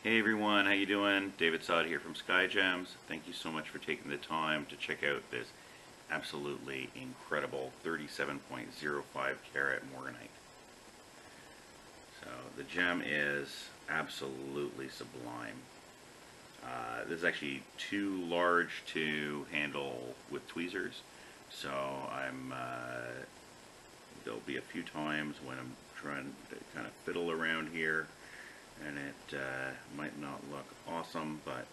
Hey everyone, how you doing? David Sod here from Sky Gems. Thank you so much for taking the time to check out this absolutely incredible 37.05 carat morganite. So the gem is absolutely sublime. This is actually too large to handle with tweezers, so there'll be a few times when I'm trying to kind of fiddle around here and it might not look awesome, but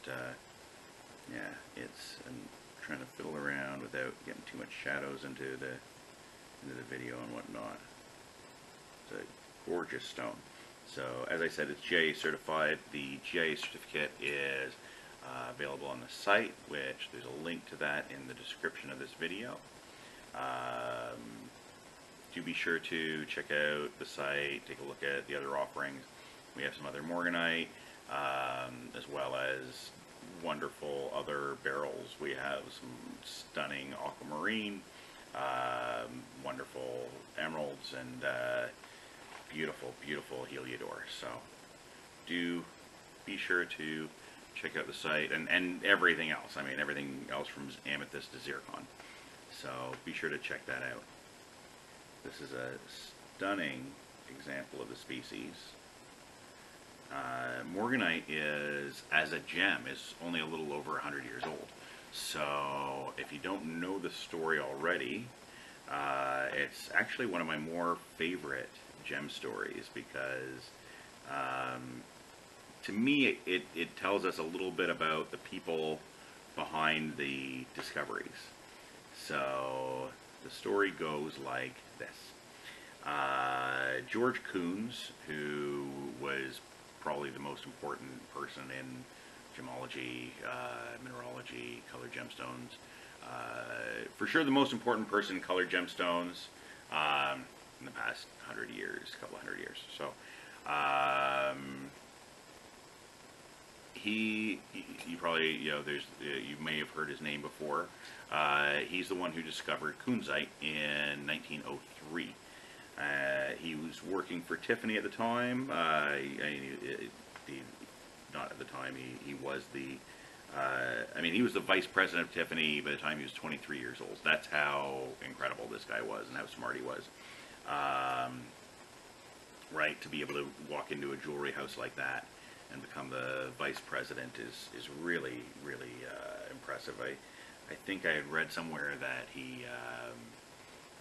yeah, I'm trying to fiddle around without getting too much shadows into the video and whatnot. It's a gorgeous stone. So as I said, it's GIA certified. The GIA certificate is available on the site, which there's a link to that in the description of this video. Do be sure to check out the site, take a look at the other offerings. We have some other morganite, as well as wonderful other barrels. We have some stunning aquamarine, wonderful emeralds, and beautiful, beautiful heliodor. So do be sure to check out the site and everything else. I mean, everything else from amethyst to zircon. So be sure to check that out. This is a stunning example of the species. Morganite is, as a gem, is only a little over 100 years old. So if you don't know the story already, it's actually one of my more favorite gem stories because to me it tells us a little bit about the people behind the discoveries. So the story goes like this. George Kunz, who was probably the most important person in gemology, mineralogy, colored gemstones. For sure the most important person in colored gemstones in the past 100 years, couple hundred years. So you probably, you may have heard his name before. He's the one who discovered kunzite in 1903. He was working for Tiffany at the time. Not at the time. He was the. He was the vice president of Tiffany by the time he was 23 years old. That's how incredible this guy was and how smart he was. Right, to be able to walk into a jewelry house like that and become the vice president is really, really impressive. I think I had read somewhere that he.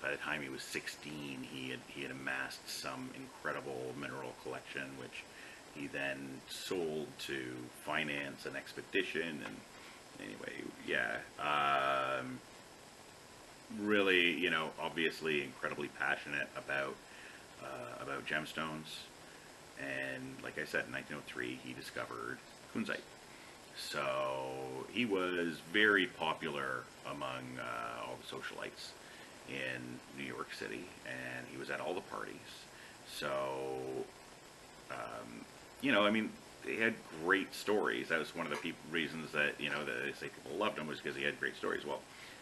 By the time he was 16, he had amassed some incredible mineral collection, which he then sold to finance an expedition. And anyway, yeah, really, obviously incredibly passionate about gemstones. And like I said, in 1903, he discovered kunzite. So he was very popular among all the socialites in New York City, and he was at all the parties. So, he had great stories. That was one of the reasons that, that they say people loved him, was because he had great stories. Well,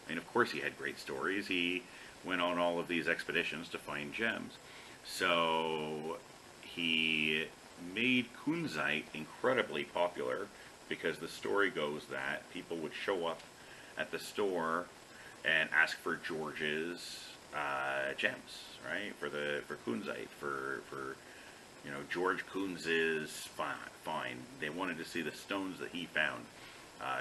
of course he had great stories. He went on all of these expeditions to find gems. So he made kunzite incredibly popular because the story goes that people would show up at the store and ask for George's gems, right? For kunzite, for George Kunz's find. They wanted to see the stones that he found,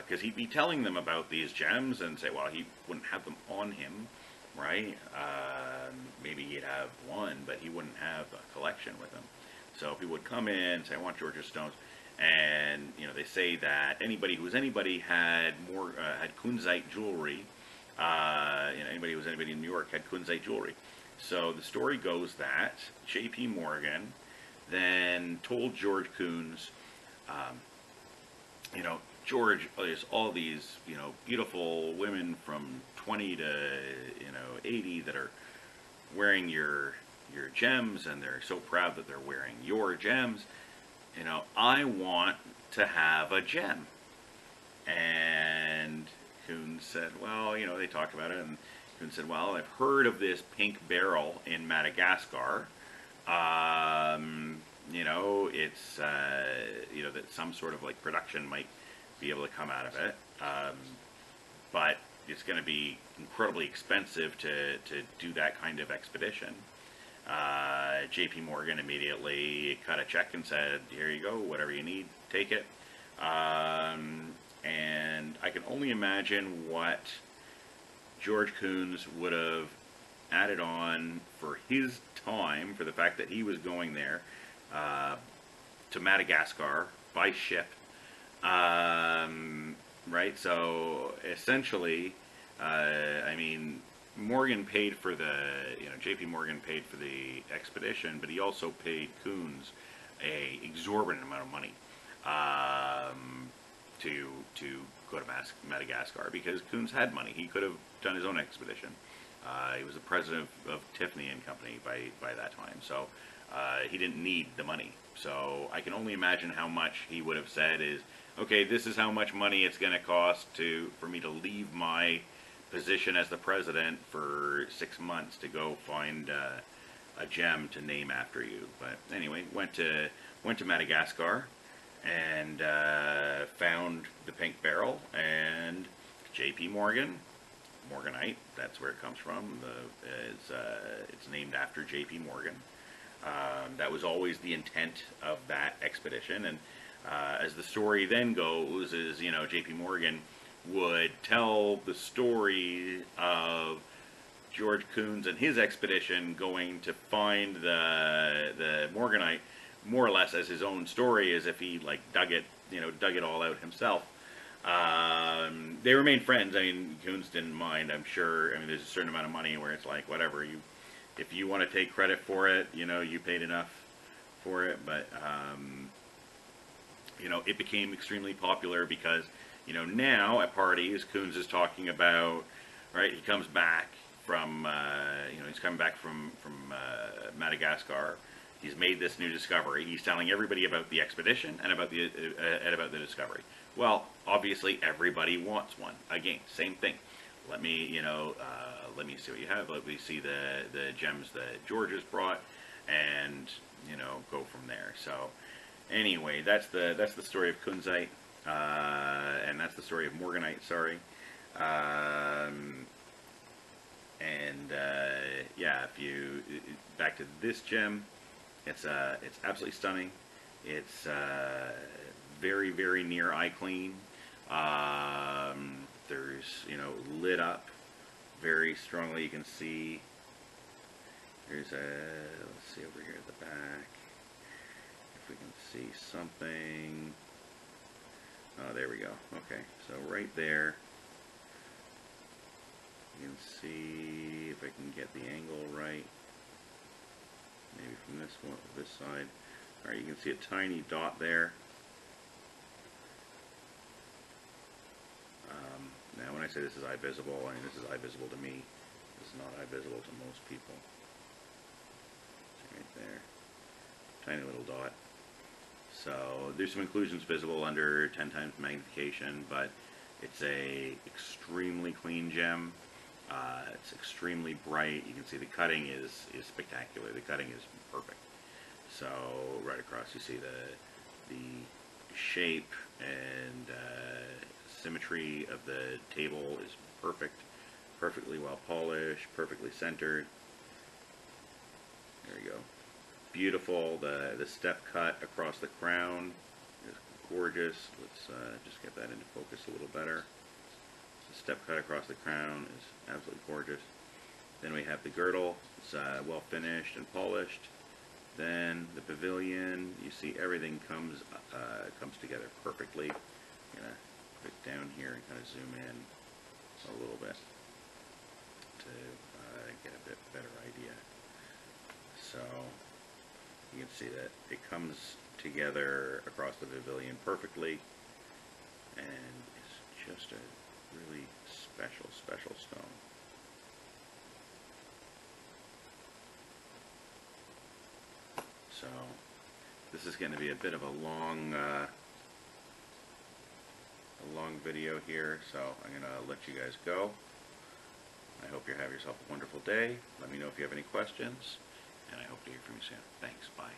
because he'd be telling them about these gems and say, well, he wouldn't have them on him, right? Maybe he'd have one, but he wouldn't have a collection with him. So people would come in and say, I want George's stones. And they say that anybody had kunzite jewelry. Anybody in New York had kunzite jewelry. So the story goes that J.P. Morgan then told George Kunz, George, there's all these, beautiful women from 20 to, 80 that are wearing your gems, and they're so proud that they're wearing your gems. I want to have a gem. And Kunz said, well, they talked about it, and Kunz said, well, I've heard of this pink beryl in Madagascar. you know, it's you know, that some sort of like production might be able to come out of it, but it's going to be incredibly expensive to do that kind of expedition. J.P. Morgan immediately cut a check and said, "Here you go, whatever you need, take it." And I can only imagine what George Coons would have added on for his time, for the fact that he was going there uh, to Madagascar by ship. Right? So essentially, I mean, Morgan paid for the, you know, J.P. Morgan paid for the expedition, but he also paid Coons a exorbitant amount of money to go to Madagascar, because Coons had money. He could have done his own expedition. He was the president of Tiffany and Company by that time, so he didn't need the money. So I can only imagine how much he would have said is, okay, this is how much money it's going to cost for me to leave my position as the president for 6 months to go find a gem to name after you. But anyway, went to Madagascar and found the pink beryl, and J.P. Morgan, Morganite, that's where it comes from. It's named after J.P. Morgan. That was always the intent of that expedition, and as the story then goes, is, you know, J.P. Morgan would tell the story of George Coons and his expedition going to find the Morganite more or less as his own story, as if he like dug it all out himself. They remained friends. I mean, Coons didn't mind, I'm sure. I mean, there's a certain amount of money where it's like, whatever, if you want to take credit for it, you know, you paid enough for it. But you know, it became extremely popular because, you know, now at parties, Coons is talking about, right, he comes back from, you know, he's coming back from Madagascar. He's made this new discovery. He's telling everybody about the expedition and about the discovery. Well, obviously everybody wants one. Again, same thing. Let me, you know, let me see what you have. Let me see the gems that George has brought, and, you know, go from there. So anyway, that's the story of Kunzite, and that's the story of Morganite. Sorry. Yeah, if you back to this gem, it's absolutely stunning. It's very, very near eye clean. There's, you know, lit up very strongly. You can see there's let's see over here at the back if we can see something. Oh, there we go. Okay, so right there, you can see, if I can get the angle right, maybe from this side. All right, you can see a tiny dot there. Now, when I say this is eye visible, I mean this is eye visible to me. This is not eye visible to most people. It's right there, tiny little dot. So there's some inclusions visible under 10 times magnification, but it's a extremely clean gem. It's extremely bright. You can see the cutting is spectacular. The cutting is perfect. So right across you see the shape and symmetry of the table is perfect. Perfectly well polished, perfectly centered. There you go. Beautiful. The step cut across the crown is gorgeous. Let's just get that into focus a little better. The step cut across the crown is absolutely gorgeous. Then we have the girdle. It's well finished and polished. Then the pavilion. You see everything comes together perfectly. I'm gonna click down here and kind of zoom in a little bit to get a bit better idea. So you can see that it comes together across the pavilion perfectly, and it's just a really special stone. So this is going to be a bit of a long video here, so I'm going to let you guys go. I hope you have yourself a wonderful day. Let me know if you have any questions, and I hope to hear from you soon. Thanks. Bye.